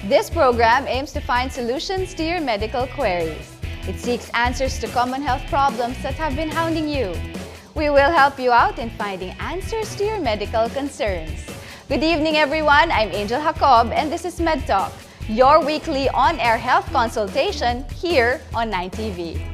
This program aims to find solutions to your medical queries. It seeks answers to common health problems that have been hounding you. We will help you out in finding answers to your medical concerns. Good evening, everyone. I'm Angel Jacob, and this is MedTalk, your weekly on-air health consultation here on 9TV.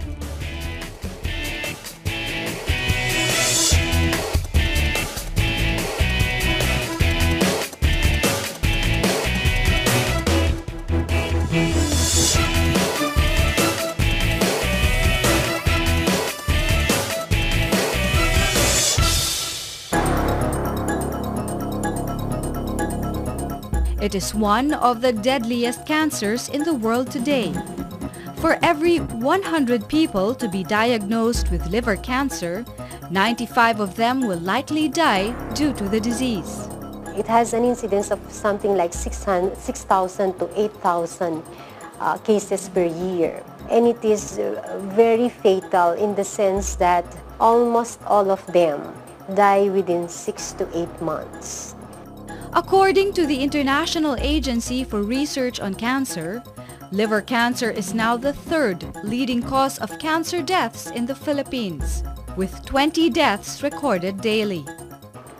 It is one of the deadliest cancers in the world today. For every 100 people to be diagnosed with liver cancer, 95 of them will likely die due to the disease. It has an incidence of something like 6,000 to 8,000 cases per year. And it is very fatal in the sense that almost all of them die within 6 to 8 months. According to the International Agency for Research on Cancer, liver cancer is now the third leading cause of cancer deaths in the Philippines, with 20 deaths recorded daily.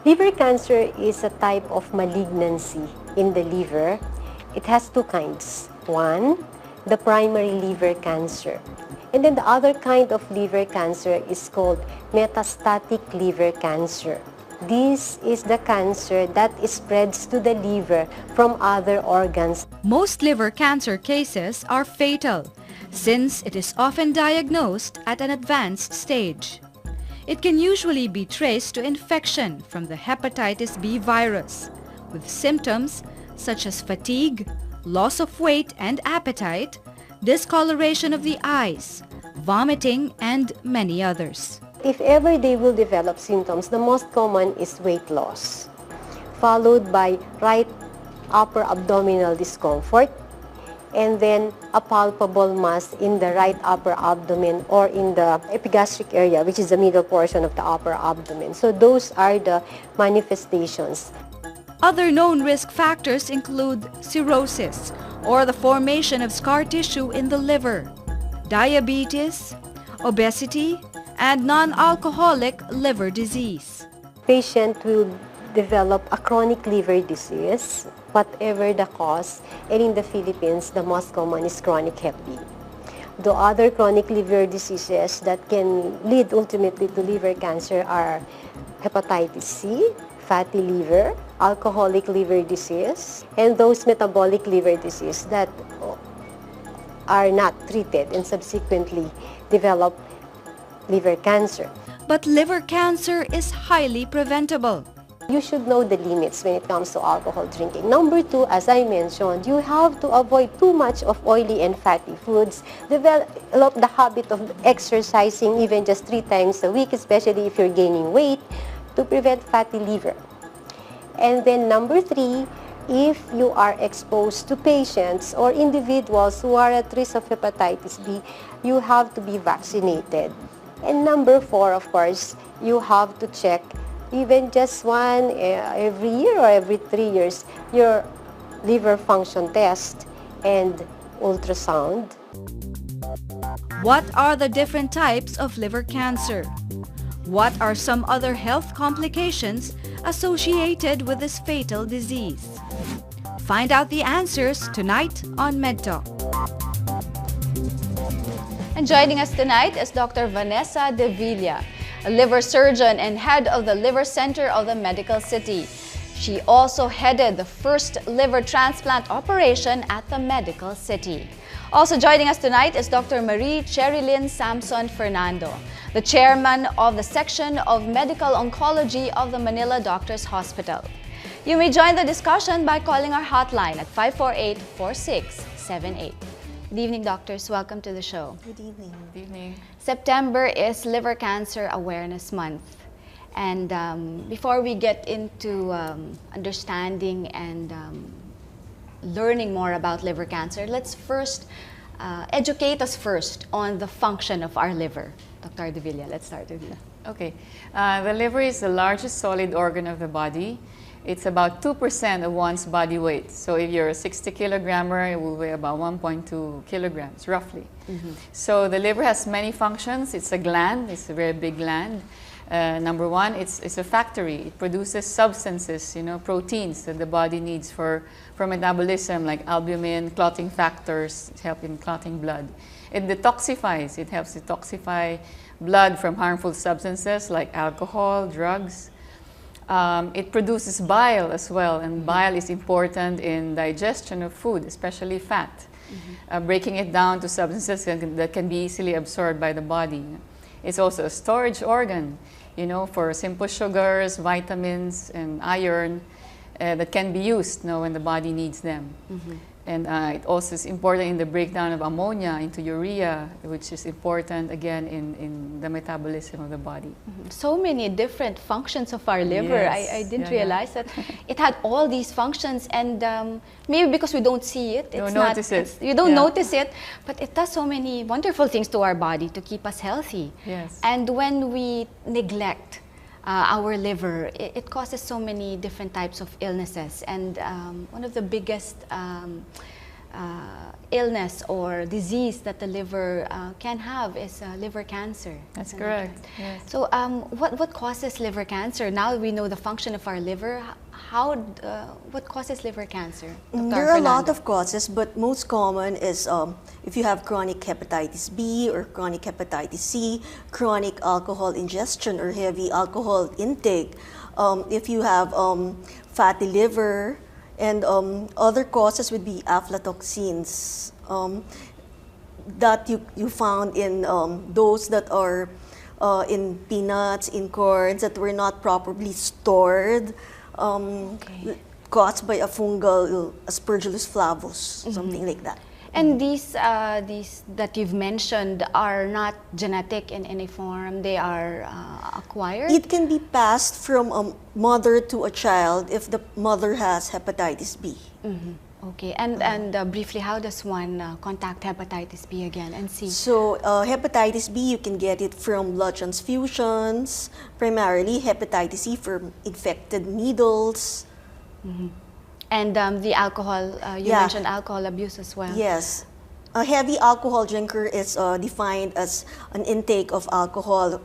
Liver cancer is a type of malignancy in the liver. It has two kinds. One, the primary liver cancer. And then the other kind of liver cancer is called metastatic liver cancer. This is the cancer that spreads to the liver from other organs. Most liver cancer cases are fatal, since it is often diagnosed at an advanced stage. It can usually be traced to infection from the hepatitis B virus, with symptoms such as fatigue, loss of weight and appetite, discoloration of the eyes, vomiting, and many others. If ever they will develop symptoms, the most common is weight loss, followed by right upper abdominal discomfort, and then a palpable mass in the right upper abdomen or in the epigastric area, which is the middle portion of the upper abdomen. So those are the manifestations. Other known risk factors include cirrhosis, or the formation of scar tissue in the liver, diabetes, obesity, and non-alcoholic liver disease. Patient will develop a chronic liver disease, whatever the cause, and in the Philippines, the most common is chronic Hep B. The other chronic liver diseases that can lead ultimately to liver cancer are hepatitis C, fatty liver, alcoholic liver disease, and those metabolic liver disease that are not treated and subsequently develop liver cancer. But liver cancer is highly preventable. You should know the limits when it comes to alcohol drinking. Number two, as I mentioned, you have to avoid too much of oily and fatty foods. Develop the habit of exercising even just 3 times a week, especially if you're gaining weight, to prevent fatty liver. And then number 3, if you are exposed to patients or individuals who are at risk of hepatitis B, you have to be vaccinated. And number 4, of course, you have to check even just one every year or every 3 years your liver function test and ultrasound. What are the different types of liver cancer? What are some other health complications associated with this fatal disease? Find out the answers tonight on MedTalk. And joining us tonight is Dr. Vanessa De Villa, a liver surgeon and head of the Liver Center of the Medical City. She also headed the first liver transplant operation at the Medical City. Also joining us tonight is Dr. Marie Cherilyn Samson Fernando, the chairman of the section of Medical Oncology of the Manila Doctors Hospital. You may join the discussion by calling our hotline at 548-4678. Good evening, doctors. Welcome to the show. Good evening. Good evening. September is Liver Cancer Awareness Month. And before we get into understanding and learning more about liver cancer, let's first educate us first on the function of our liver. Dr. De Villa, let's start with you. Okay. The liver is the largest solid organ of the body, it's about 2% of one's body weight. So if you're a 60 kilogrammer, it will weigh about 1.2 kilograms, roughly. So the liver has many functions. It's a gland. It's a very big gland. Number one, it's a factory. It produces substances, proteins that the body needs for metabolism, like albumin, clotting factors, help in clotting blood. It detoxifies. It helps detoxify blood from harmful substances like alcohol, drugs. It produces bile as well, and bile is important in digestion of food, especially fat, breaking it down to substances that can be easily absorbed by the body. It's also a storage organ, for simple sugars, vitamins, and iron that can be used when the body needs them. And it also is important in the breakdown of ammonia into urea, which is important, again, in the metabolism of the body. So many different functions of our liver. Yes. I didn't realize that it had all these functions, and maybe because we don't see it, you don't notice it, but it does so many wonderful things to our body to keep us healthy. Yes. And when we neglect our liver, it causes so many different types of illnesses, and one of the biggest illness or disease that the liver can have is liver cancer. That's correct. Yes. So what causes liver cancer? Now we know the function of our liver. What causes liver cancer? There are a lot of causes, but most common is if you have chronic hepatitis B or chronic hepatitis C, chronic alcohol ingestion or heavy alcohol intake, if you have fatty liver, and other causes would be aflatoxins that you found in those that are in peanuts, in corns that were not properly stored. Caused by a fungal Aspergillus flavus, something like that. And these that you've mentioned are not genetic in any form. They are acquired. It can be passed from a mother to a child if the mother has hepatitis B. Okay, and briefly, how does one contact hepatitis B again and see? So hepatitis B, you can get it from blood transfusions, primarily hepatitis C from infected needles. And the alcohol, you mentioned alcohol abuse as well. Yes. A heavy alcohol drinker is defined as an intake of alcohol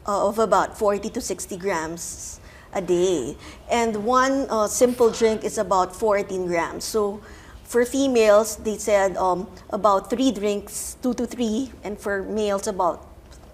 of about 40 to 60 grams a day. And one simple drink is about 14 grams. So for females, they said about 3 drinks, 2 to 3, and for males about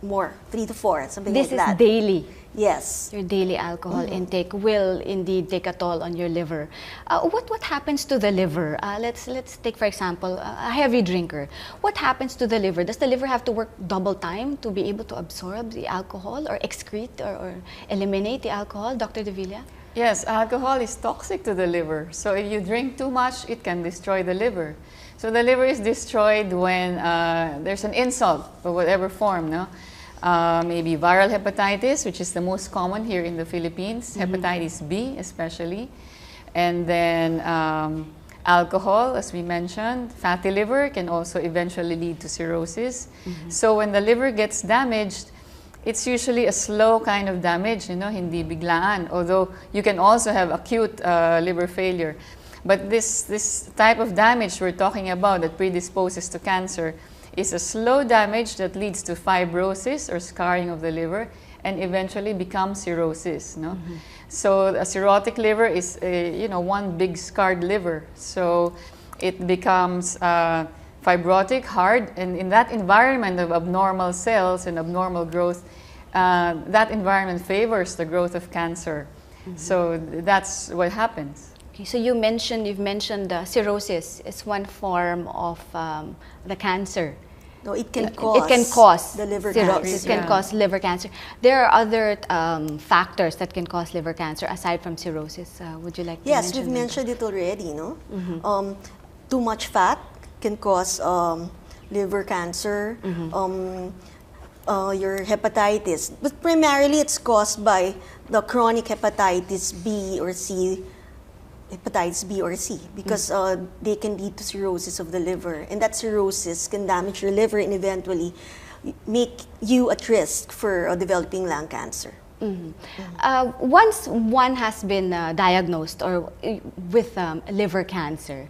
more, 3 to 4, something like that. This is daily. Yes. Your daily alcohol intake will indeed take a toll on your liver. What happens to the liver? Let's take, for example, a heavy drinker. What happens to the liver? Does the liver have to work double time to be able to absorb the alcohol or excrete or eliminate the alcohol, Dr. Devilla? Yes, alcohol is toxic to the liver. So if you drink too much, it can destroy the liver. So the liver is destroyed when there's an insult of whatever form, no? Maybe viral hepatitis, which is the most common here in the Philippines, hepatitis B especially, and then alcohol, as we mentioned. Fatty liver can also eventually lead to cirrhosis. So when the liver gets damaged, it's usually a slow kind of damage, hindi biglaan, although you can also have acute liver failure. But this type of damage we're talking about that predisposes to cancer is a slow damage that leads to fibrosis or scarring of the liver and eventually becomes cirrhosis. No? So a cirrhotic liver is one big scarred liver. So it becomes fibrotic, hard, and in that environment of abnormal cells and abnormal growth, that environment favors the growth of cancer. So that's what happens. Okay, so you've mentioned cirrhosis is one form of the cancer. No, it can cause the liver cirrhosis. cancer. It can cause liver cancer. There are other factors that can cause liver cancer aside from cirrhosis. Would you like to mention? Yes, we've mentioned it already, no? Too much fat can cause liver cancer, your hepatitis. But primarily it's caused by the chronic hepatitis B or C, because they can lead to cirrhosis of the liver. And that cirrhosis can damage your liver and eventually make you at risk for developing lung cancer. Once one has been diagnosed or with liver cancer,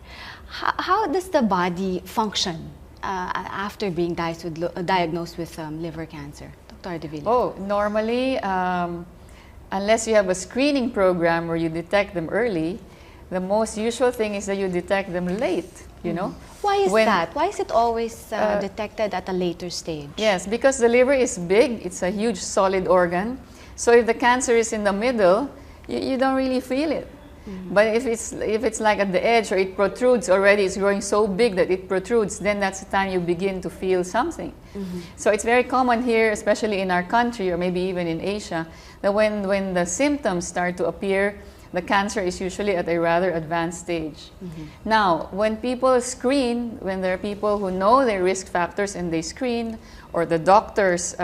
how does the body function after being diagnosed with liver cancer? Dr. De Villa. Oh, normally, unless you have a screening program where you detect them early, the most usual thing is that you detect them late, you know. Why is that? Why is it always detected at a later stage? Yes, because the liver is big, it's a huge solid organ. So if the cancer is in the middle, you don't really feel it. But if it's like at the edge or it protrudes already, it's growing so big that it protrudes, then that's the time you begin to feel something. So it's very common here, especially in our country or maybe even in Asia, that when the symptoms start to appear, the cancer is usually at a rather advanced stage. Now, when people screen, when there are people who know their risk factors and they screen, or the doctors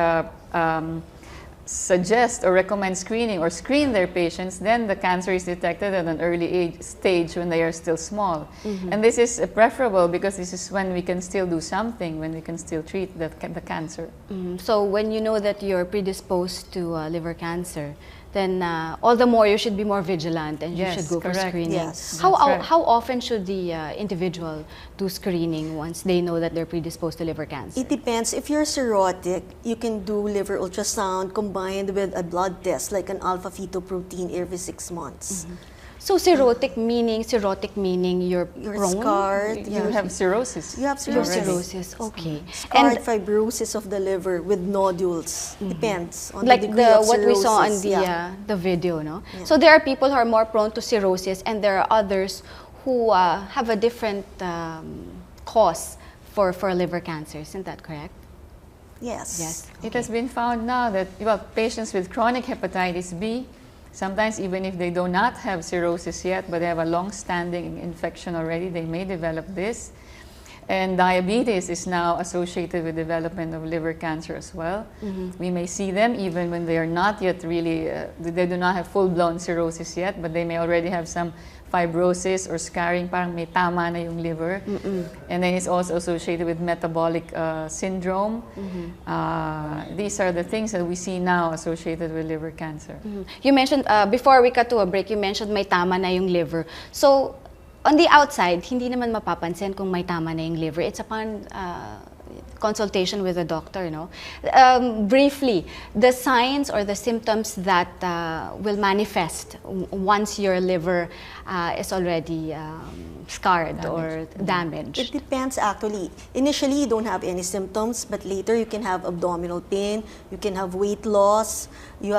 suggest or recommend screening or screen their patients, then the cancer is detected at an early stage when they are still small. And this is preferable because this is when we can still do something, when we can still treat the cancer. So when you know that you're predisposed to liver cancer, then all the more you should be more vigilant and you should go for screening. Yes. How often should the individual do screening once they know that they're predisposed to liver cancer? It depends. If you're cirrhotic, you can do liver ultrasound combined with a blood test like an alpha-fetoprotein every 6 months. So cirrhotic meaning you're prone? Scarred. You have cirrhosis. You have You have cirrhosis. cirrhosis, okay. Scarred fibrosis of the liver with nodules. Depends on Like the degree of what we saw on cirrhosis. the video, no? So there are people who are more prone to cirrhosis and there are others who have a different cause for liver cancer. Isn't that correct? Yes. Yes. It has been found now that patients with chronic hepatitis B, sometimes even if they do not have cirrhosis yet, but they have a long-standing infection already, they may develop this. And diabetes is now associated with development of liver cancer as well. We may see them even when they are not yet really, they do not have full-blown cirrhosis yet, but they may already have some fibrosis or scarring, parang may tama na yung liver. And then it's also associated with metabolic syndrome. These are the things that we see now associated with liver cancer. You mentioned, before we cut to a break, you mentioned may tama na yung liver. So, on the outside, hindi naman mapapansin kung may tama na yung liver. It's upon consultation with a doctor, no? Briefly, the signs or the symptoms that will manifest once your liver is already scarred or damaged. It depends actually. Initially, you don't have any symptoms, but later you can have abdominal pain, you can have weight loss, you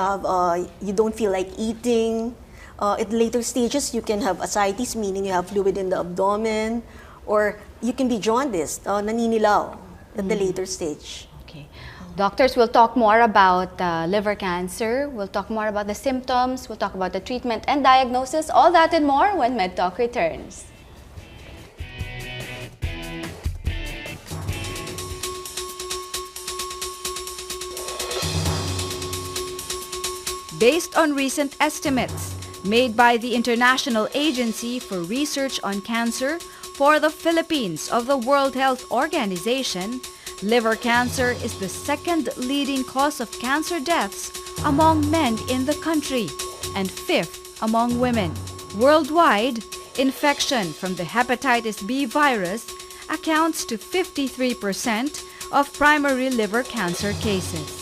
don't feel like eating. At later stages, you can have ascites, meaning you have fluid in the abdomen, or you can be jaundiced, naninilaw at the later stage. Okay. Doctors will talk more about liver cancer. We'll talk more about the symptoms. We'll talk about the treatment and diagnosis. All that and more when MedTalk returns. Based on recent estimates made by the International Agency for Research on Cancer for the Philippines of the World Health Organization, liver cancer is the second leading cause of cancer deaths among men in the country and fifth among women. Worldwide, infection from the hepatitis B virus accounts to 53% of primary liver cancer cases.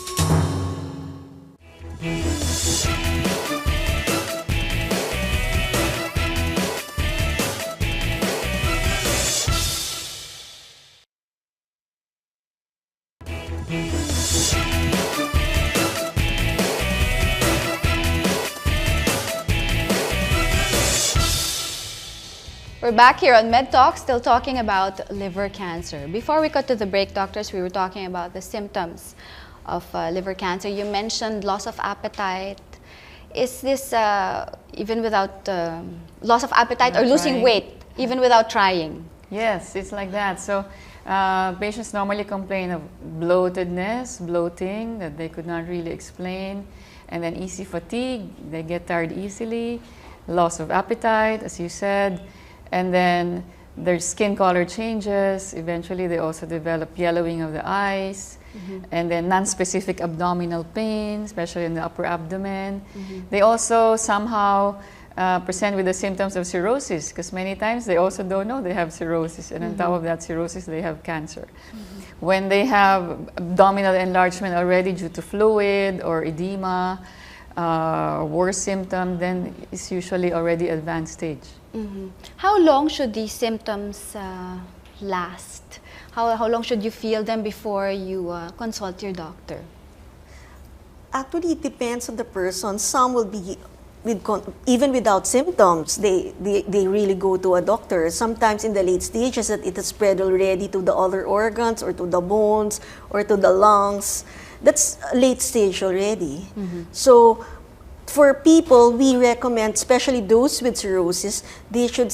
We're back here on MedTalk, still talking about liver cancer. Before we cut to the break, doctors, we were talking about the symptoms of liver cancer. You mentioned loss of appetite. Is this even without loss of appetite or losing weight, even without trying? Yes, it's like that. So patients normally complain of bloatedness, bloating, that they could not really explain, and then easy fatigue, they get tired easily, loss of appetite, as you said, and then their skin color changes. Eventually, they also develop yellowing of the eyes. And then non-specific abdominal pain, especially in the upper abdomen. They also somehow present with the symptoms of cirrhosis, because many times they also don't know they have cirrhosis, and on top of that cirrhosis, they have cancer. When they have abdominal enlargement already due to fluid or edema, worse symptom, then it's usually already advanced stage. How long should these symptoms last? How long should you feel them before you consult your doctor? Actually, it depends on the person. Some will be even without symptoms, they really go to a doctor. Sometimes in the late stages that it has spread already to the other organs or to the bones or to the lungs. That's late stage already. So for people, we recommend, especially those with cirrhosis, they should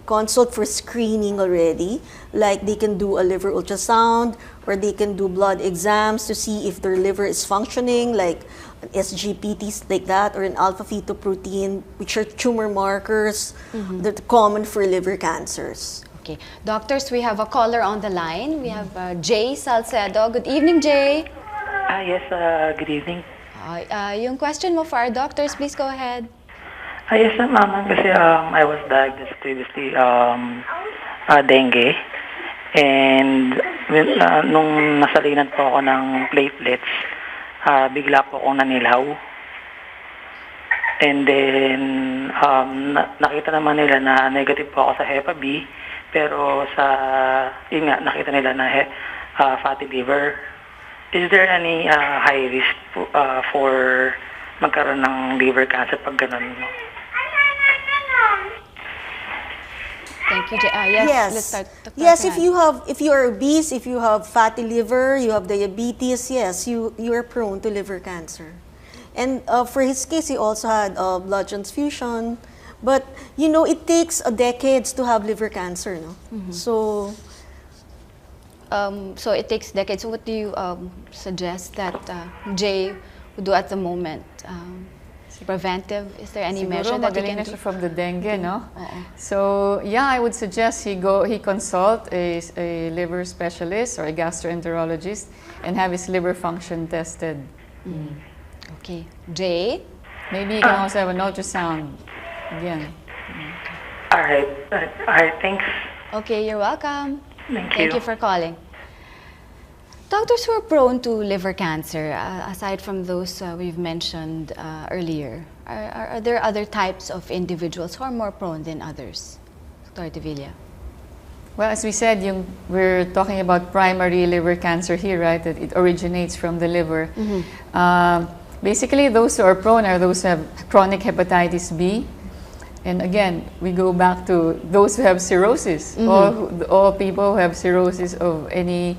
consult for screening already. Like they can do a liver ultrasound or they can do blood exams to see if their liver is functioning, like an SGPT like that, or an alpha-fetoprotein, which are tumor markers that are common for liver cancers. Okay. Doctors, we have a caller on the line. We have Jay Salcedo. Good evening, Jay. Yes, good evening. Yung question mo for our doctors, please go ahead. Yes, ma'am. Kasi I was diagnosed previously dengue. And nung nasalinan po ako ng platelets, bigla po akong nanilaw. And then, nakita naman nila na negative po ako sa Hepa B. Pero yun nga, nakita nila na fatty liver. Is there any high risk for magkaroon ng liver cancer pag ganun? Thank you, Jay. Yes, let's start. Yes, if you are obese, if you have fatty liver, you have diabetes, yes, you are prone to liver cancer. And for his case, he also had blood transfusion. But, you know, it takes decades to have liver cancer, no? So it takes decades. So what do you suggest that Jay would do at the moment? Preventive? Is there any measure that you can do? From the dengue, no? So yeah, I would suggest he consult a liver specialist or a gastroenterologist and have his liver function tested. Okay, Jay. Maybe you can also have an ultrasound again. All right, thanks. Okay, you're welcome. Thank you for calling. Doctors who are prone to liver cancer, aside from those we've mentioned earlier, are there other types of individuals who are more prone than others? Dr. Devilla. Well, as we said, we're talking about primary liver cancer here, right? That it originates from the liver. Basically, those who are prone are those who have chronic hepatitis B. And again, we go back to those who have cirrhosis. All people who have cirrhosis of any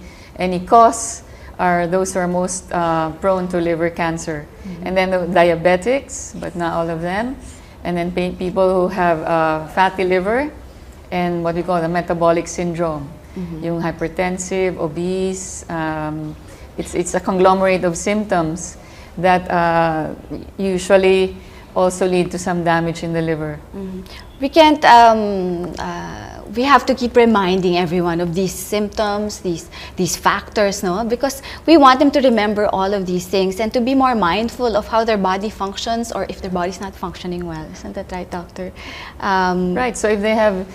cause are those who are most prone to liver cancer. And then the diabetics, but not all of them. And then people who have fatty liver and what we call the metabolic syndrome. Yung hypertensive, obese, it's a conglomerate of symptoms that usually also lead to some damage in the liver. We can't, we have to keep reminding everyone of these symptoms, these factors, no? Because we want them to remember all of these things and to be more mindful of how their body functions or if their body's not functioning well. Isn't that right, doctor? Right, so if they have,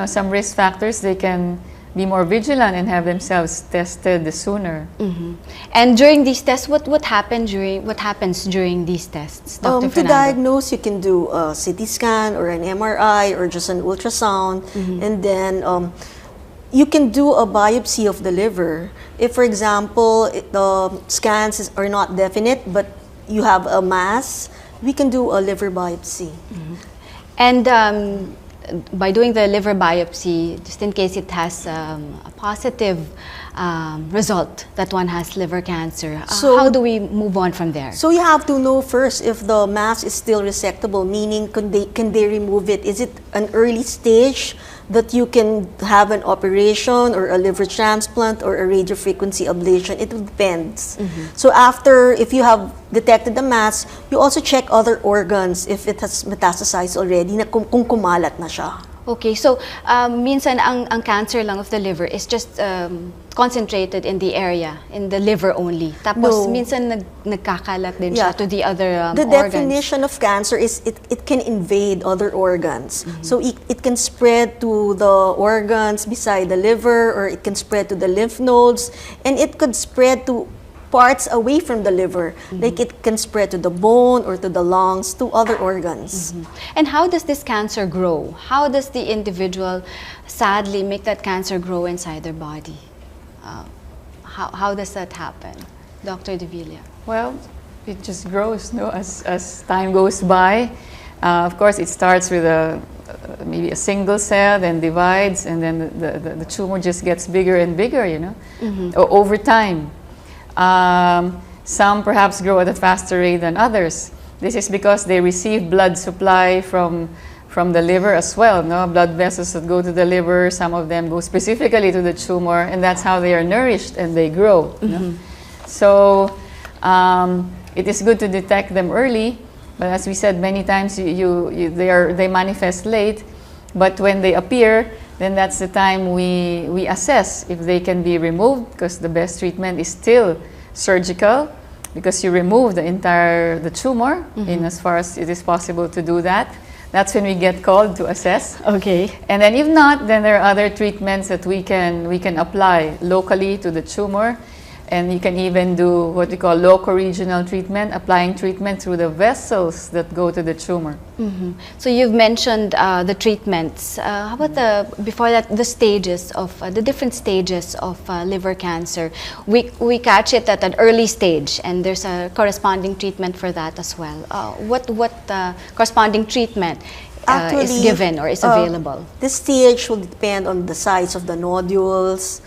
some risk factors, they can be more vigilant and have themselves tested sooner. And during these tests, what happens during these tests, Dr. To Fernando? diagnose, you can do a CT scan or an MRI or just an ultrasound, and then you can do a biopsy of the liver. If, for example, the scans are not definite, but you have a mass, we can do a liver biopsy. And by doing the liver biopsy, just in case it has a positive result that one has liver cancer, So- how do we move on from there? So you have to know first if the mass is still resectable, meaning can they remove it? Is it an early stage that you can have an operation or a liver transplant or a radiofrequency ablation? It depends. So if you have detected the mass, you also check other organs if it has metastasized already, na kung kumalat na siya. Okay, so minsan ang cancer lang of the liver is just concentrated in the area, in the liver only. Tapos No. minsan nagkakalat din Yeah. siya to the other The organs. definition of cancer is it can invade other organs. So it can spread to the organs beside the liver, or it can spread to the lymph nodes, and it could spread to parts away from the liver. Like it can spread to the bone or to the lungs, to other organs. And how does this cancer grow? How does the individual sadly make that cancer grow inside their body? How does that happen? Dr. Devilla? Well, it just grows, no, as time goes by. Of course, it starts with maybe a single cell, then divides, and then the tumor just gets bigger and bigger, you know, over time. Some perhaps grow at a faster rate than others. This is because they receive blood supply from the liver as well. No? Blood vessels that go to the liver, some of them go specifically to the tumor, and that's how they are nourished and they grow. No? So it is good to detect them early, but as we said many times, they manifest late. But when they appear, then that's the time we assess if they can be removed, because the best treatment is still surgical, because you remove the tumor in as far as it is possible to do that. That's when we get called to assess. Okay. And then if not, then there are other treatments that we can apply locally to the tumor. And you can even do what we call loco-regional treatment, applying treatment through the vessels that go to the tumor. So you've mentioned the treatments. How about before that, the stages of the different stages of liver cancer? We catch it at an early stage, and there's a corresponding treatment for that as well. What corresponding treatment is given or is available? The stage will depend on the size of the nodules.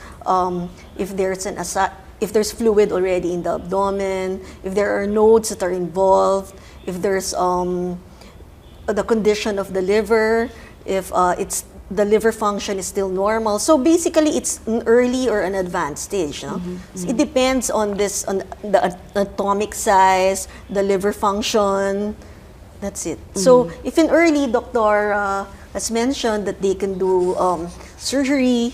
If there's fluid already in the abdomen, if there are nodes that are involved, if there's the condition of the liver, if the liver function is still normal. So basically, it's an early or an advanced stage. No? So it depends on the atomic size, the liver function. That's it. So if in early, doctor has mentioned that they can do surgery,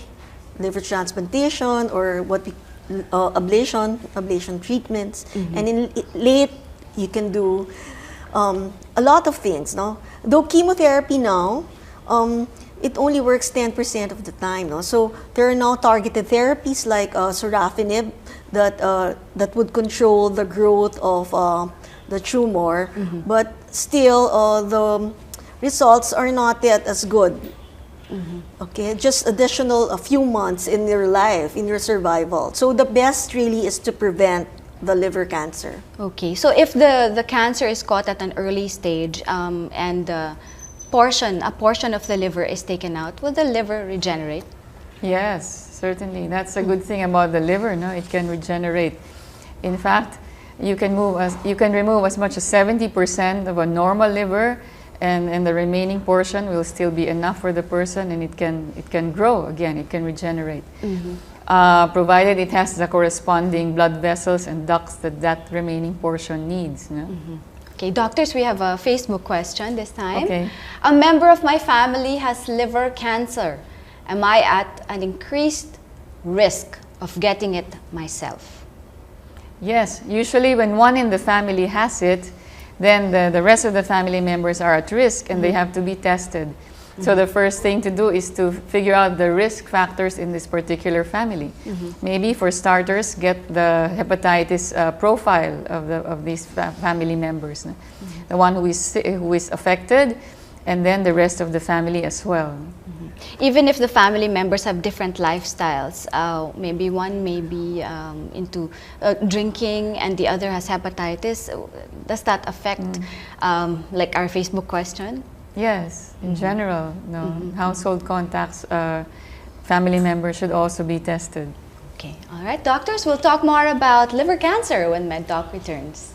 liver transplantation, or what we ablation treatments, and in late you can do a lot of things. No, though chemotherapy now it only works 10% of the time. No, so there are now targeted therapies like sorafenib that would control the growth of the tumor, but still the results are not yet as good. Okay, just a few months in your life, in your survival. So the best really is to prevent the liver cancer. Okay, so if the cancer is caught at an early stage and a portion of the liver is taken out, will the liver regenerate? Yes, certainly. That's a good thing about the liver. No, it can regenerate. In fact, you can remove as much as 70% of a normal liver, and the remaining portion will still be enough for the person, and it can grow again. It can regenerate, provided it has the corresponding blood vessels and ducts that remaining portion needs. No? Okay, doctors, we have a Facebook question this time. Okay. A member of my family has liver cancer. Am I at an increased risk of getting it myself? Yes, usually when one in the family has it, then the rest of the family members are at risk, and they have to be tested. So the first thing to do is to figure out the risk factors in this particular family. Maybe for starters, get the hepatitis profile of these family members. The one who is affected, and then the rest of the family as well. Even if the family members have different lifestyles, maybe one may be into drinking and the other has hepatitis, does that affect like our Facebook question? Yes, in general, no. Household contacts, family members should also be tested. Okay, all right, doctors, we'll talk more about liver cancer when MedTalk returns.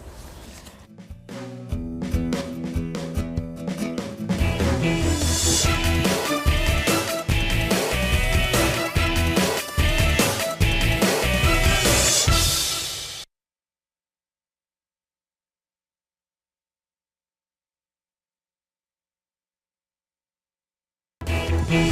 We're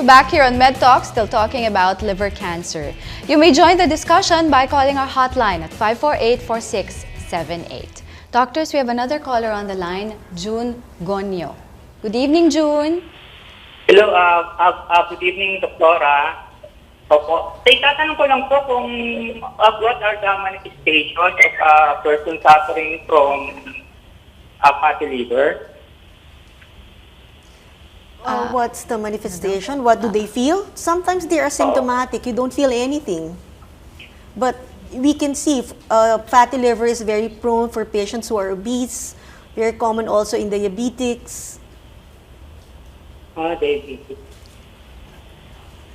back here on MedTalk, still talking about liver cancer. You may join the discussion by calling our hotline at 548-4678. Doctors, we have another caller on the line, June Gonyo. Good evening, June. Hello, good evening, Doktora. Opo. Tatanong ko lang po kung what are the manifestations of a person suffering from fatty liver? What's the manifestation? What do they feel? Sometimes they are symptomatic. You don't feel anything. But we can see fatty liver is very prone for patients who are obese, very common also in diabetics. Diabetes.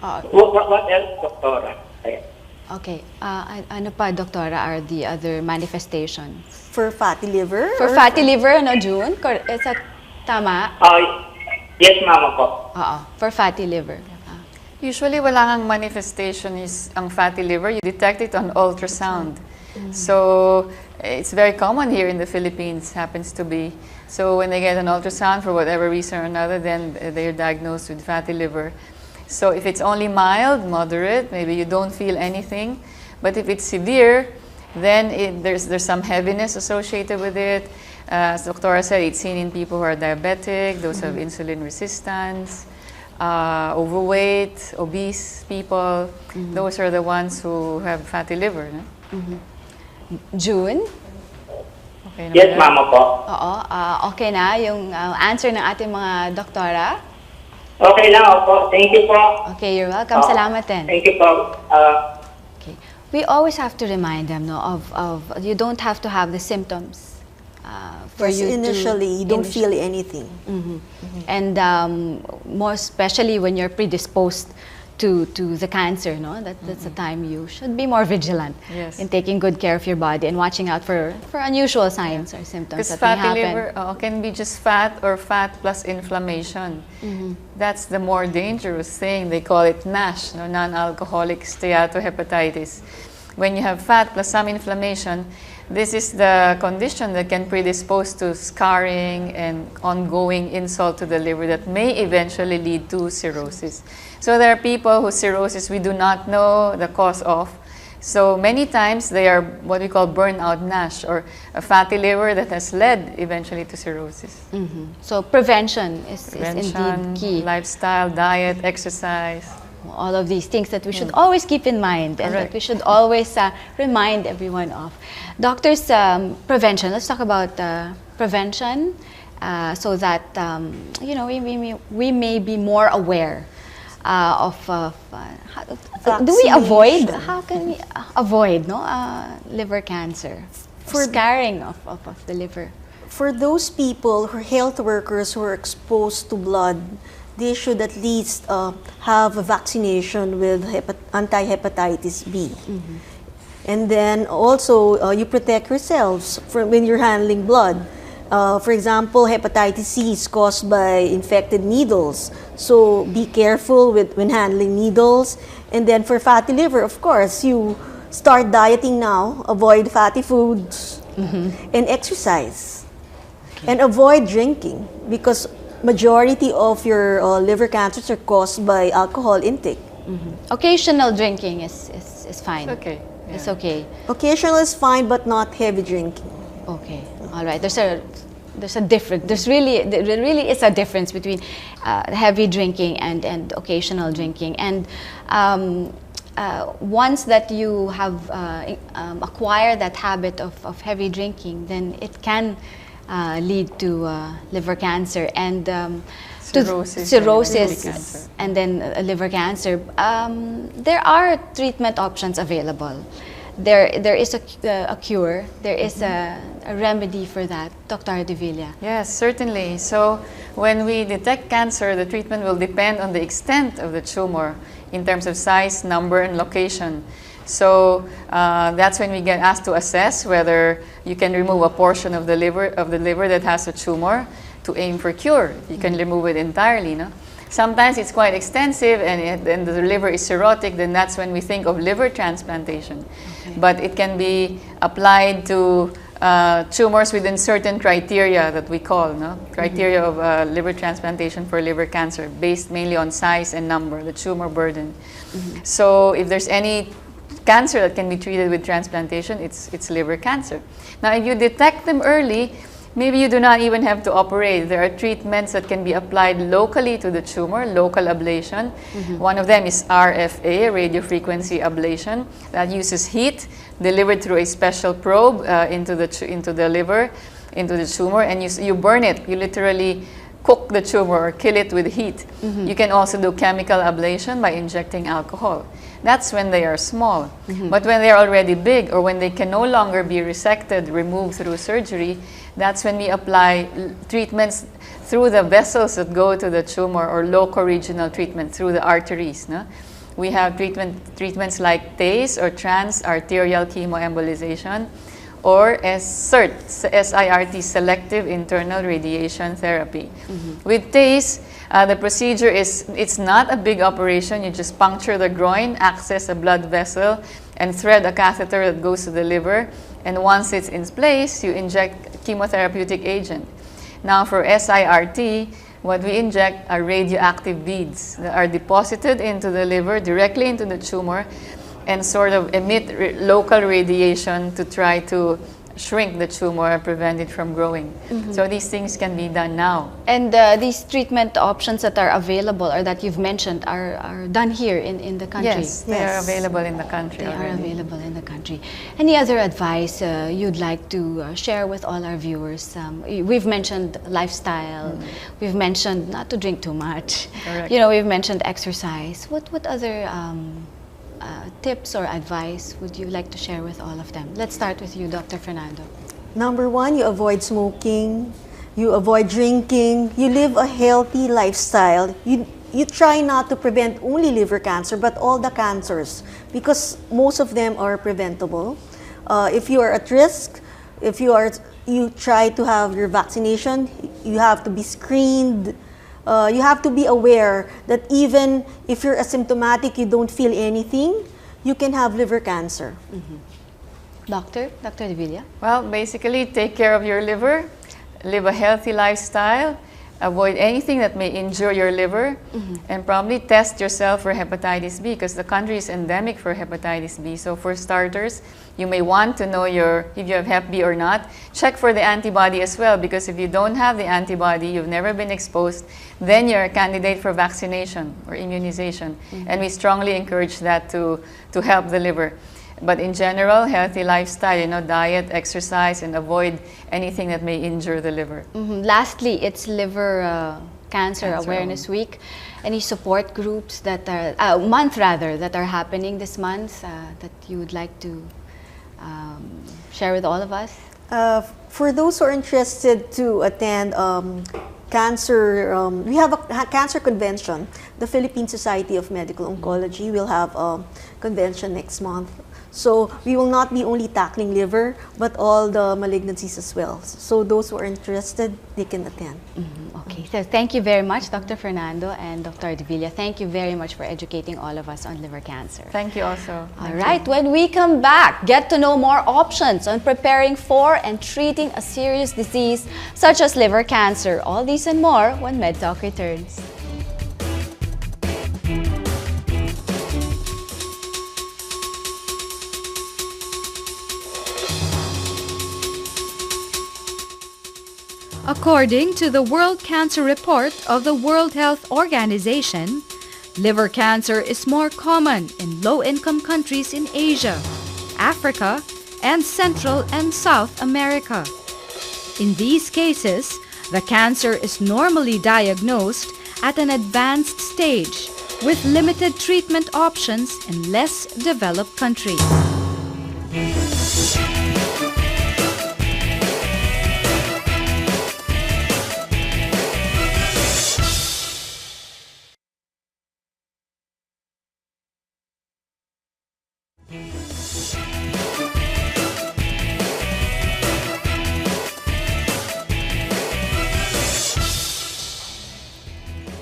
What else, Doktora? Okay. Ano pa, Doktora, are the other manifestations? For fatty liver? For fatty liver, no, June? Is that tama? Yes, ma'am po. For fatty liver. Usually, wala ngang manifestation is ang fatty liver. You detect it on ultrasound. So, it's very common here in the Philippines, happens to be. So, when they get an ultrasound for whatever reason or another, then they're diagnosed with fatty liver. So, if it's only mild, moderate, maybe you don't feel anything. But if it's severe, then there's some heaviness associated with it. As Dr. said, it's seen in people who are diabetic, those who have insulin resistance, overweight, obese people. Those are the ones who have fatty liver. No? June? Okay, Yes, ma'am po. Okay na yung answer ng ating mga doktora? Okay lang po. Thank you po. Okay, you're welcome. Salamat din. Thank you po. Okay. We always have to remind them, no, of you don't have to have the symptoms. For Yes, you initially, you don't feel anything. And more especially when you're predisposed to the cancer, no? That's the time you should be more vigilant Yes. in taking good care of your body and watching out for unusual signs or symptoms Because that may fatty happen. liver can be just fat or fat plus inflammation. That's the more dangerous thing. They call it NASH, no? Non-alcoholic steatohepatitis. When you have fat plus some inflammation, this is the condition that can predispose to scarring and ongoing insult to the liver that may eventually lead to cirrhosis. So there are people whose cirrhosis we do not know the cause of. So many times they are what we call burnout NASH, or a fatty liver that has led eventually to cirrhosis. So prevention is Prevention, indeed key. lifestyle, diet, exercise. All of these things that we should always keep in mind and that we should always remind everyone of. Doctors, prevention. Let's talk about prevention so that you know, we may be more aware of do we avoid? How can we avoid liver cancer? For scarring of the liver. For those people who are health workers who are exposed to blood, they should at least have a vaccination with anti-hepatitis B. And then also, you protect yourselves from when you're handling blood. For example, hepatitis C is caused by infected needles. So be careful when handling needles. And then for fatty liver, of course, you start dieting now, avoid fatty foods, and exercise. And avoid drinking, because majority of your liver cancers are caused by alcohol intake. Occasional drinking is fine. It's okay. Yeah. It's okay. Occasional is fine, but not heavy drinking. Okay. All right. There's a difference. There really is a difference between heavy drinking and occasional drinking. And once that you have acquired that habit of heavy drinking, then it can lead to liver cancer and cirrhosis and then liver cancer. There are treatment options available. There is a cure. There is a remedy for that, Dr. De Villa. Yes, certainly. So when we detect cancer, the treatment will depend on the extent of the tumor in terms of size, number, and location. So that's when we get asked to assess whether you can remove a portion of the liver that has a tumor to aim for cure. You can remove it entirely, no? Sometimes it's quite extensive and the liver is cirrhotic, then that's when we think of liver transplantation. Okay. But it can be applied to tumors within certain criteria that we call, criteria of liver transplantation for liver cancer, based mainly on size and number, the tumor burden. So if there's any cancer that can be treated with transplantation, it's liver cancer. Now, if you detect them early, maybe you do not even have to operate. There are treatments that can be applied locally to the tumor, local ablation. One of them is RFA, radiofrequency ablation, that uses heat delivered through a special probe into the liver, into the tumor, and you burn it. You literally cook the tumor or kill it with heat. You can also do chemical ablation by injecting alcohol. That's when they are small. But when they are already big, or when they can no longer be resected, removed through surgery, that's when we apply treatments through the vessels that go to the tumor, or loco-regional treatment through the arteries. We have treatments like TACE, or trans-arterial chemoembolization, or SIRT, selective internal radiation therapy. With TACE, the procedure it's not a big operation. You just puncture the groin, access a blood vessel, and thread a catheter that goes to the liver. And once it's in place, you inject chemotherapeutic agent. Now for SIRT, what we inject are radioactive beads that are deposited into the liver, directly into the tumor, and sort of emit local radiation to try to shrink the tumor and prevent it from growing. So these things can be done now. And these treatment options that are available, or that you've mentioned, are done here in the country? Yes, they are available in the country They already. are available in the country. Any other advice you'd like to share with all our viewers? We've mentioned lifestyle. We've mentioned not to drink too much. Correct. We've mentioned exercise. What other tips or advice would you like to share with all of them? Let's start with you, Dr. Fernando. Number one, you avoid smoking, you avoid drinking, you live a healthy lifestyle. You try not to prevent only liver cancer, but all the cancers, because most of them are preventable. If you are at risk, you try to have your vaccination, you have to be screened. You have to be aware that even if you're asymptomatic, you don't feel anything, you can have liver cancer. Dr. De Villa? Well, basically, take care of your liver, live a healthy lifestyle, avoid anything that may injure your liver, and probably test yourself for hepatitis B, because the country is endemic for hepatitis B. So for starters, you may want to know if you have Hep B or not. Check for the antibody as well, because if you don't have the antibody, you've never been exposed, then you're a candidate for vaccination or immunization. And we strongly encourage that to help the liver. But in general, healthy lifestyle, diet, exercise, and avoid anything that may injure the liver. Lastly, it's Liver Cancer Awareness Week. Any support groups that are, that are happening this month that you would like to share with all of us? For those who are interested to attend cancer, we have a cancer convention. The Philippine Society of Medical Oncology will have a convention next month. So we will not be only tackling liver, but all the malignancies as well. So those who are interested, they can attend. Okay, so thank you very much, Dr. Fernando and Dr. De Villa. Thank you very much for educating all of us on liver cancer. Thank you also. All right, when we come back, get to know more options on preparing for and treating a serious disease such as liver cancer. All these and more when MedTalk returns. According to the World Cancer Report of the World Health Organization, liver cancer is more common in low-income countries in Asia, Africa, and Central and South America. In these cases, the cancer is normally diagnosed at an advanced stage with limited treatment options in less developed countries.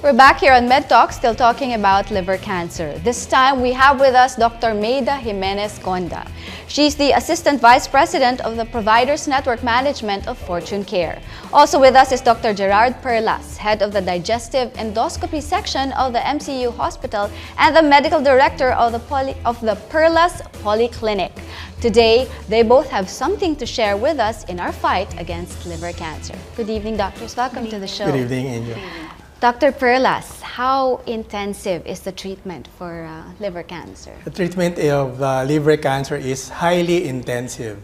We're back here on MedTalk, still talking about liver cancer. This time we have with us Dr. Mayda Jimenez Conda. She's the Assistant Vice President of the Providers Network Management of Fortune Care. Also with us is Dr. Gerard Perlas, Head of the Digestive Endoscopy Section of the MCU Hospital and the Medical Director of the Perlas Polyclinic. Today, they both have something to share with us in our fight against liver cancer. Good evening, doctors. Welcome to the show. Good evening, Angel. Dr. Perlas, how intensive is the treatment for liver cancer? The treatment of liver cancer is highly intensive.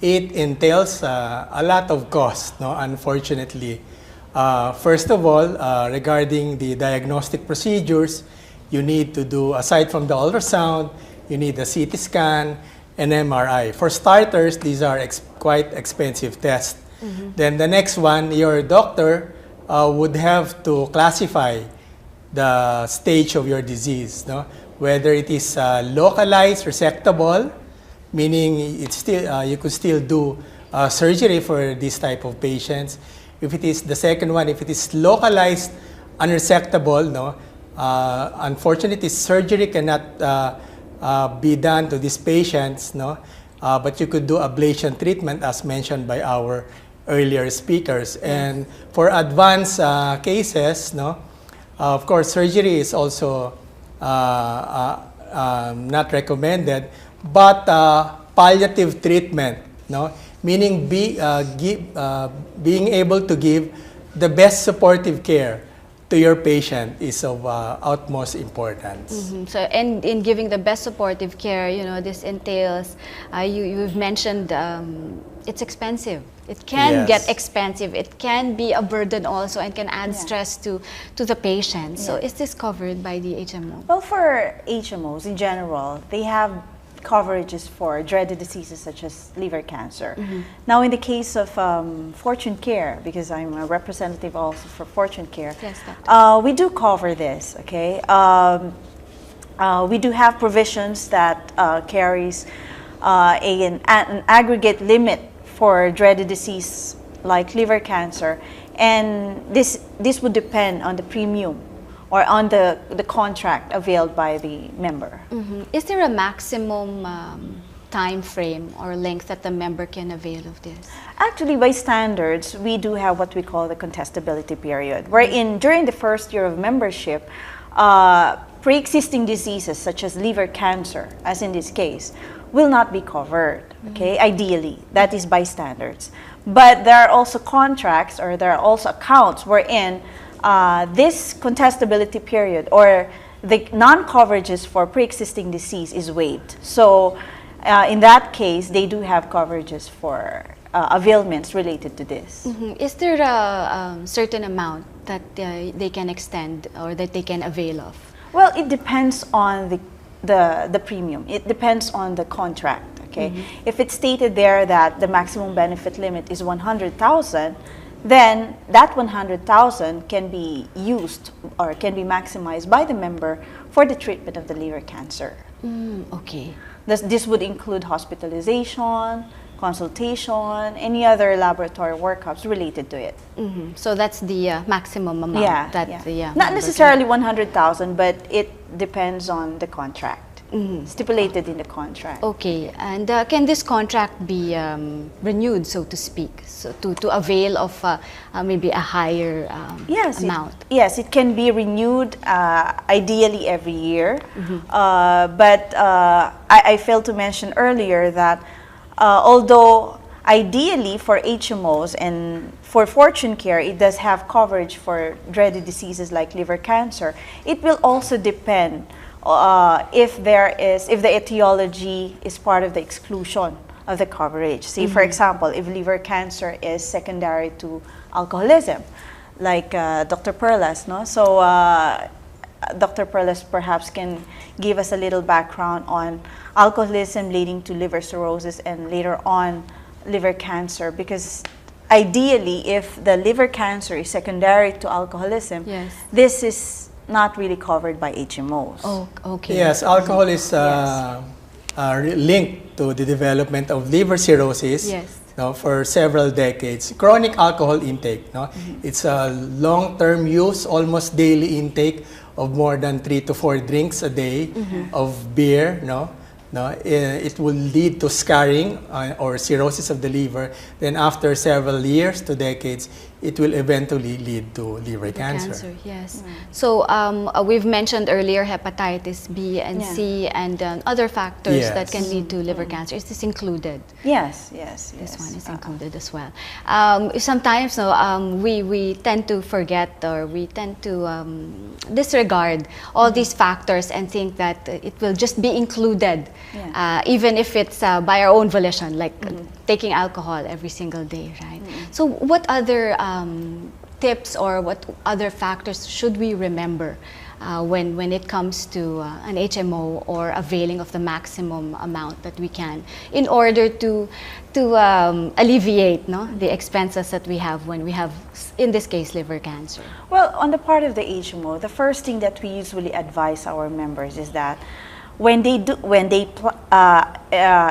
It entails a lot of cost, no? Unfortunately. First of all, regarding the diagnostic procedures, you need to do, aside from the ultrasound, you need a CT scan, and MRI. For starters, these are quite expensive tests. Then the next one, your doctor would have to classify the stage of your disease, no? Whether it is localized resectable, meaning it's still, you could still do surgery for this type of patients. If it is the second one, if it is localized unresectable, no? Unfortunately, surgery cannot be done to these patients, no? But you could do ablation treatment as mentioned by our earlier speakers. And for advanced cases, no? Of course, surgery is also not recommended, but palliative treatment, no? Meaning being able to give the best supportive care to your patient is of utmost importance. So, and in giving the best supportive care, you know, this entails, you've mentioned it's expensive. It can get expensive. It can be a burden also and can add stress to the patient. So is this covered by the HMO? Well, for HMOs in general, they have coverages for dreaded diseases such as liver cancer. Now, in the case of Fortune Care, because I'm a representative also for Fortune Care, we do cover this, okay? We do have provisions that carries an aggregate limit for dreaded disease like liver cancer, and this would depend on the premium or on the contract availed by the member. Is there a maximum time frame or length that the member can avail of this? Actually, by standards, we do have what we call the contestability period, wherein during the first year of membership, pre-existing diseases such as liver cancer, as in this case, will not be covered, okay? Ideally, that is by standards. But there are also contracts, or there are also accounts wherein this contestability period or the non-coverages for pre-existing disease is waived. So in that case, they do have coverages for availments related to this. Is there a certain amount that they can extend or that they can avail of? Well, it depends on the premium. It depends on the contract, okay? If it's stated there that the maximum benefit limit is 100,000, then that 100,000 can be used or can be maximized by the member for the treatment of the liver cancer. Okay. This would include hospitalization, consultation, any other laboratory workups related to it. So that's the maximum amount that the not necessarily 100,000, but it depends on the contract. Stipulated in the contract. Okay, and can this contract be renewed, so to speak, so to avail of maybe a higher amount? Yes, it can be renewed ideally every year. But I failed to mention earlier that although ideally for HMOs and for Fortune Care, it does have coverage for dreaded diseases like liver cancer, it will also depend if the etiology is part of the exclusion of the coverage. Say, for example, if liver cancer is secondary to alcoholism, like Dr. Perlas, no? So Dr. Perlas perhaps can give us a little background on alcoholism leading to liver cirrhosis and later on liver cancer, because ideally if the liver cancer is secondary to alcoholism, this is not really covered by HMOs. Oh, okay. Yes, alcohol is linked to the development of liver cirrhosis for several decades. Chronic alcohol intake, it's a long-term use, almost daily intake of more than 3 to 4 drinks a day of beer, no, it will lead to scarring or cirrhosis of the liver. Then after several years to decades, it will eventually lead to liver cancer. Yes. So we've mentioned earlier hepatitis B and C and other factors that can lead to liver cancer. Is this included? Yes, yes, yes. This one is included as well. Sometimes we tend to forget, or we tend to disregard all these factors and think that it will just be included, even if it's by our own volition, like taking alcohol every single day, right? So what other tips or what other factors should we remember when it comes to an HMO or availing of the maximum amount that we can in order to alleviate the expenses that we have when we have, in this case, liver cancer? Well, on the part of the HMO, the first thing that we usually advise our members is that when they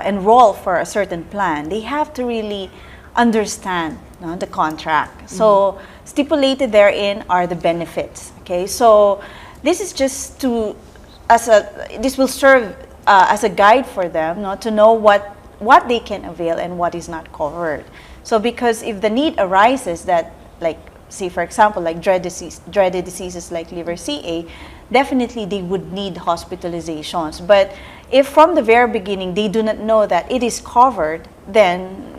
enroll for a certain plan, they have to really understand the contract. So stipulated therein are the benefits. Okay, so this is just this will serve as a guide for them, to know what they can avail and what is not covered. So because if the need arises that, like, say for example, like dreaded diseases like liver CA, definitely they would need hospitalizations. But if from the very beginning they do not know that it is covered, then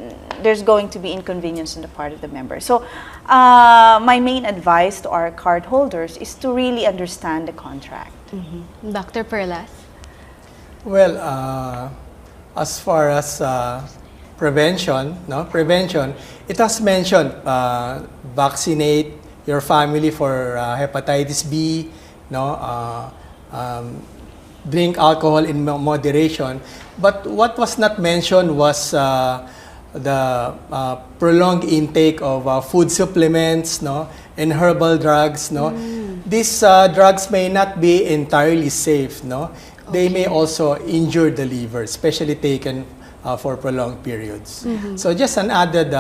there's going to be inconvenience on the part of the member. So my main advice to our card holders is to really understand the contract. Dr. Perlas? Well, as far as prevention, it has mentioned vaccinate your family for hepatitis B, drink alcohol in moderation. But what was not mentioned was the prolonged intake of food supplements, and herbal drugs, These drugs may not be entirely safe, They may also injure the liver, especially taken for prolonged periods. So just an added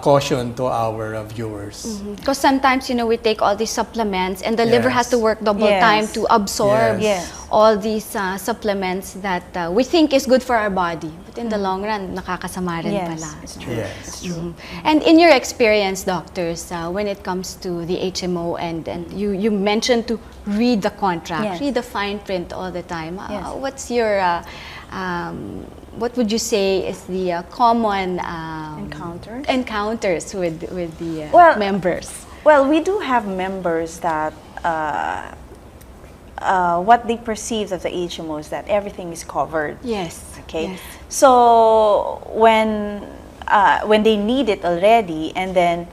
caution to our viewers. Because sometimes, we take all these supplements and the liver has to work double time to absorb all these supplements that we think is good for our body. But in the long run, nakakasama rin pala. It's true. Yes. It's true. And in your experience, doctors, when it comes to the HMO, and you mentioned to read the contract, read the fine print all the time. What's your what would you say is the common encounters with the members? Well, we do have members that what they perceive of the HMO is that everything is covered. Yes. Okay. Yes. So when they need it already, and then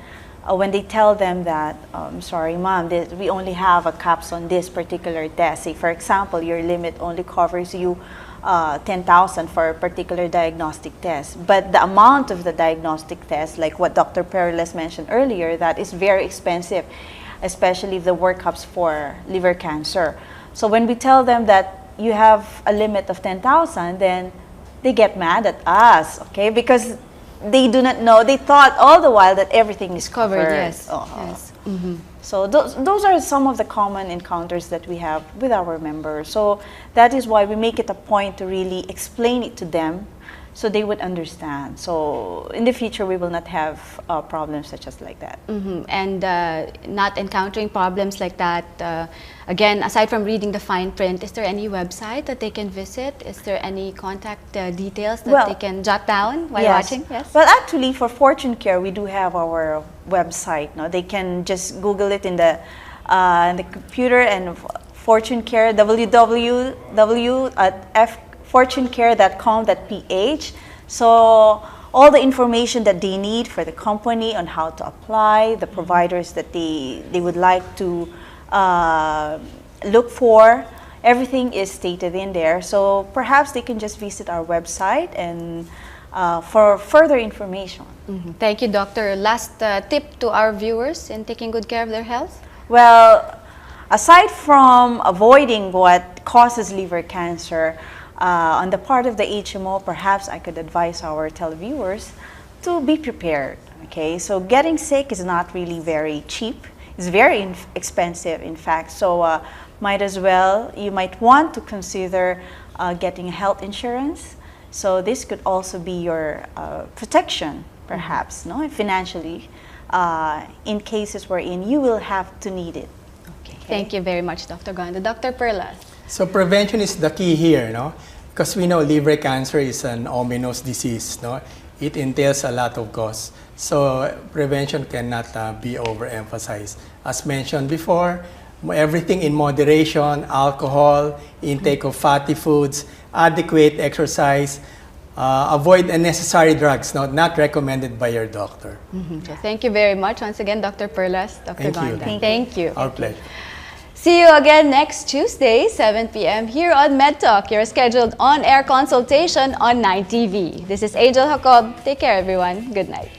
when they tell them that, sorry mom, we only have a caps on this particular test. Say for example, your limit only covers you 10,000 for a particular diagnostic test. But the amount of the diagnostic test, like what Dr. Perles mentioned earlier, that is very expensive, especially the workups for liver cancer. So when we tell them that you have a limit of 10,000, then they get mad at us, okay? Because they do not know, they thought all the while that everything is covered. Yes. Yes. So those are some of the common encounters that we have with our members. So that is why we make it a point to really explain it to them so they would understand. So in the future, we will not have problems such as like that. And not encountering problems like that, again, aside from reading the fine print, is there any website that they can visit? Is there any contact details that they can jot down while watching? Yes. Well, actually, for Fortune Care, we do have our website. They can just Google it in the computer, and Fortune Care, www.fortunecare.com.ph. So all the information that they need for the company on how to apply, the providers that they would like to look for, everything is stated in there. So perhaps they can just visit our website and for further information. Thank you, doctor. Last tip to our viewers in taking good care of their health? Well, aside from avoiding what causes liver cancer, on the part of the HMO, perhaps I could advise our televiewers to be prepared. Okay, so getting sick is not really very cheap. It's very expensive, in fact. So you might want to consider getting health insurance. So this could also be your protection, perhaps, no, financially, in cases wherein you will have to need it. Okay. Thank you very much, Dr. Gonda. Dr. Perlas. So prevention is the key here, no? Because we know liver cancer is an ominous disease, no? It entails a lot of costs. So prevention cannot be overemphasized. As mentioned before, everything in moderation, alcohol, intake of fatty foods, adequate exercise, avoid unnecessary drugs, not recommended by your doctor. So thank you very much once again, Dr. Perlas, Dr. Gonda. Thank you. Our pleasure. See you again next Tuesday, 7 p.m. here on MedTalk, your scheduled on-air consultation on 9TV. This is Angel Jacob. Take care, everyone. Good night.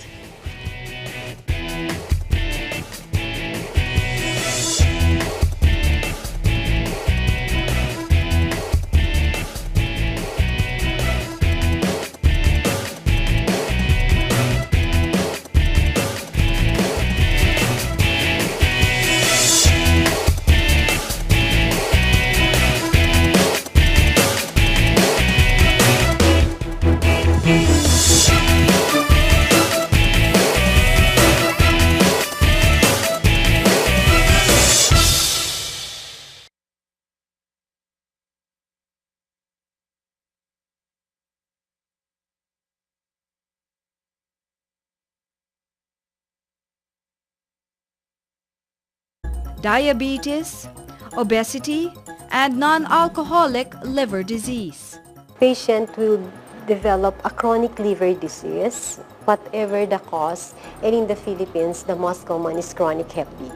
Diabetes, obesity, and non-alcoholic liver disease. Patient will develop a chronic liver disease, whatever the cause, and in the Philippines, the most common is chronic Hep B.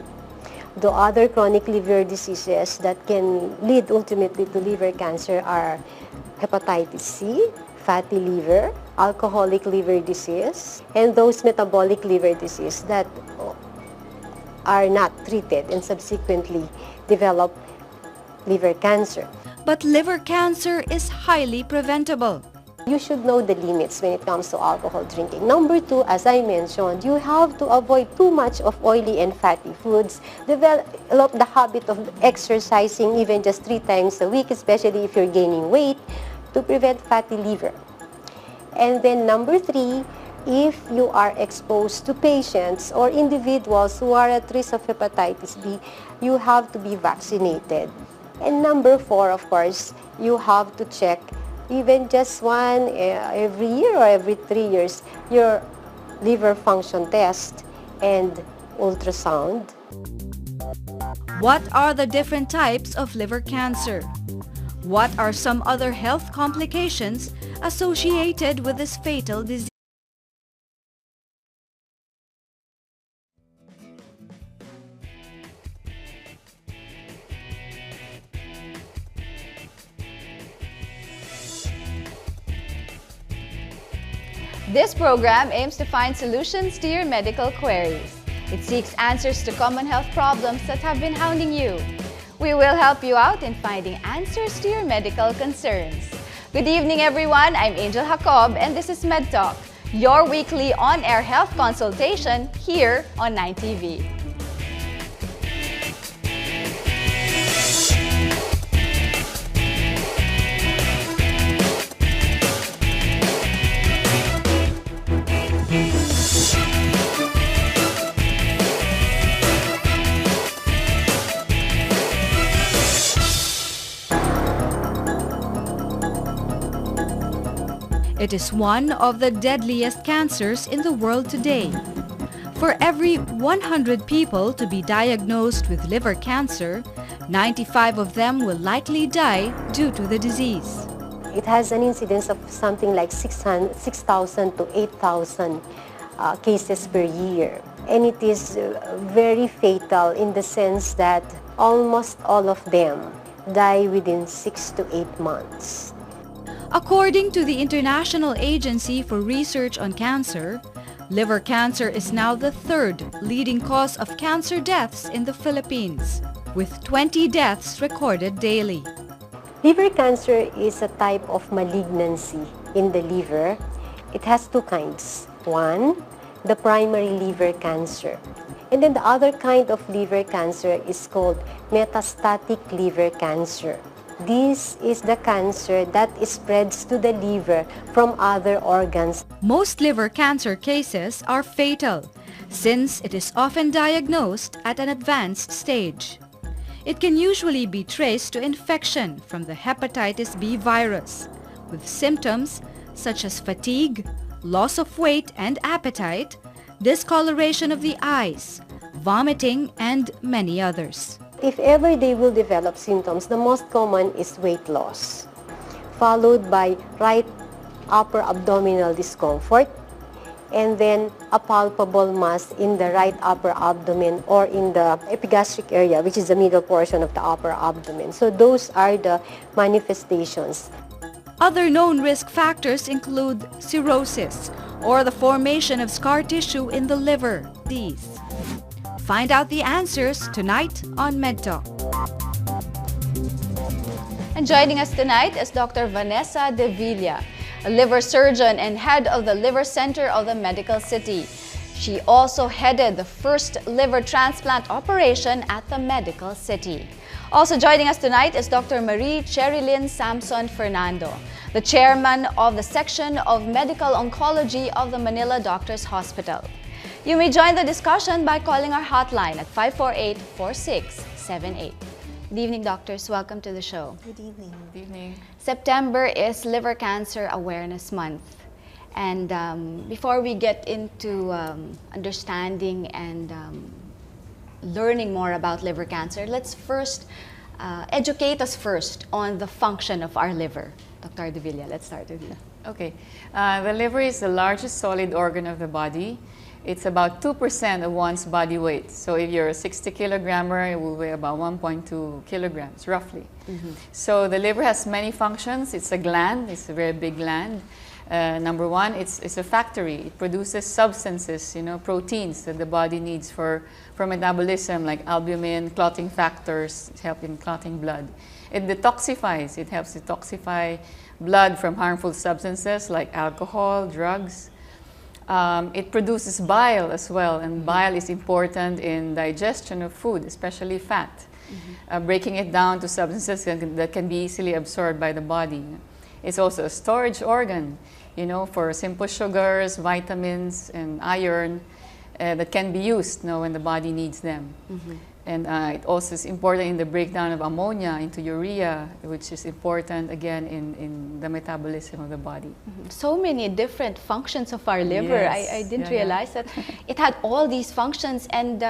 The other chronic liver diseases that can lead ultimately to liver cancer are hepatitis C, fatty liver, alcoholic liver disease, and those metabolic liver disease that are not treated and subsequently develop liver cancer. But liver cancer is highly preventable. You should know the limits when it comes to alcohol drinking. Number two, as I mentioned, you have to avoid too much of oily and fatty foods. Develop the habit of exercising even just 3 times a week, especially if you're gaining weight, to prevent fatty liver. And then number 3, if you are exposed to patients or individuals who are at risk of hepatitis B, you have to be vaccinated. And number 4, of course, you have to check even just one every year or every 3 years, your liver function test and ultrasound. What are the different types of liver cancer? What are some other health complications associated with this fatal disease? This program aims to find solutions to your medical queries. It seeks answers to common health problems that have been hounding you. We will help you out in finding answers to your medical concerns. Good evening, everyone. I'm Angel Jacob, and this is MedTalk, your weekly on-air health consultation here on 9TV. It is one of the deadliest cancers in the world today. For every 100 people to be diagnosed with liver cancer, 95 of them will likely die due to the disease. It has an incidence of something like 6,000 to 8,000 cases per year. And it is very fatal in the sense that almost all of them die within 6 to 8 months. According to the International Agency for Research on Cancer, liver cancer is now the 3rd leading cause of cancer deaths in the Philippines, with 20 deaths recorded daily. Liver cancer is a type of malignancy in the liver. It has 2 kinds. One, the primary liver cancer. And then the other kind of liver cancer is called metastatic liver cancer. This is the cancer that spreads to the liver from other organs. Most liver cancer cases are fatal, since it is often diagnosed at an advanced stage. It can usually be traced to infection from the hepatitis B virus, with symptoms such as fatigue, loss of weight and appetite, discoloration of the eyes, vomiting, and many others. If ever they will develop symptoms, the most common is weight loss, followed by right upper abdominal discomfort, and then a palpable mass in the right upper abdomen or in the epigastric area, which is the middle portion of the upper abdomen. So those are the manifestations. Other known risk factors include cirrhosis, or the formation of scar tissue in the liver. These. Find out the answers tonight on MedTalk. And joining us tonight is Dr. Vanessa De Villa, a liver surgeon and head of the Liver Center of the Medical City. She also headed the first liver transplant operation at the Medical City. Also joining us tonight is Dr. Marie Cherilyn Samson Fernando, the chairman of the section of Medical Oncology of the Manila Doctors Hospital. You may join the discussion by calling our hotline at 548-4678. Good evening, doctors. Welcome to the show. Good evening. Good evening. September is Liver Cancer Awareness Month. And before we get into understanding and learning more about liver cancer, let's first educate us first on the function of our liver. Dr. De Villa, let's start with you. Okay. The liver is the largest solid organ of the body. It's about 2% of one's body weight. So if you're a 60 kilogrammer, it will weigh about 1.2 kilograms, roughly. So the liver has many functions. It's a gland. It's a very big gland. Number one, it's a factory. It produces substances, proteins that the body needs for metabolism, like albumin, clotting factors, help in clotting blood. It detoxifies. It helps detoxify blood from harmful substances like alcohol, drugs. It produces bile as well, and bile is important in digestion of food, especially fat, breaking it down to substances that can be easily absorbed by the body. It's also a storage organ, for simple sugars, vitamins, and iron that can be used when the body needs them. And it also is important in the breakdown of ammonia into urea, which is important, again, in the metabolism of the body. So many different functions of our liver. Yes. I didn't realize that it had all these functions, and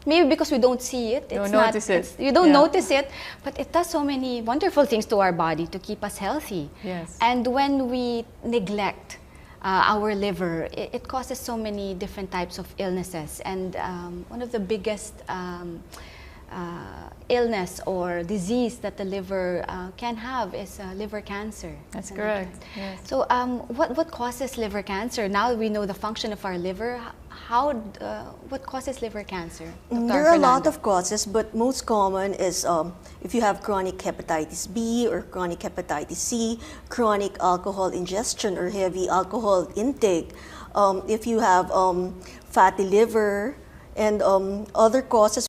maybe because we don't see it, You don't notice it, but it does so many wonderful things to our body to keep us healthy. Yes. And when we neglect our liver, it causes so many different types of illnesses, and one of the biggest illness or disease that the liver can have is liver cancer. That's correct. Yes. So what causes liver cancer? Now we know the function of our liver. What causes liver cancer? Dr. There are a lot Fernando. of causes, but most common is if you have chronic hepatitis B or chronic hepatitis C, chronic alcohol ingestion or heavy alcohol intake, if you have fatty liver, and other causes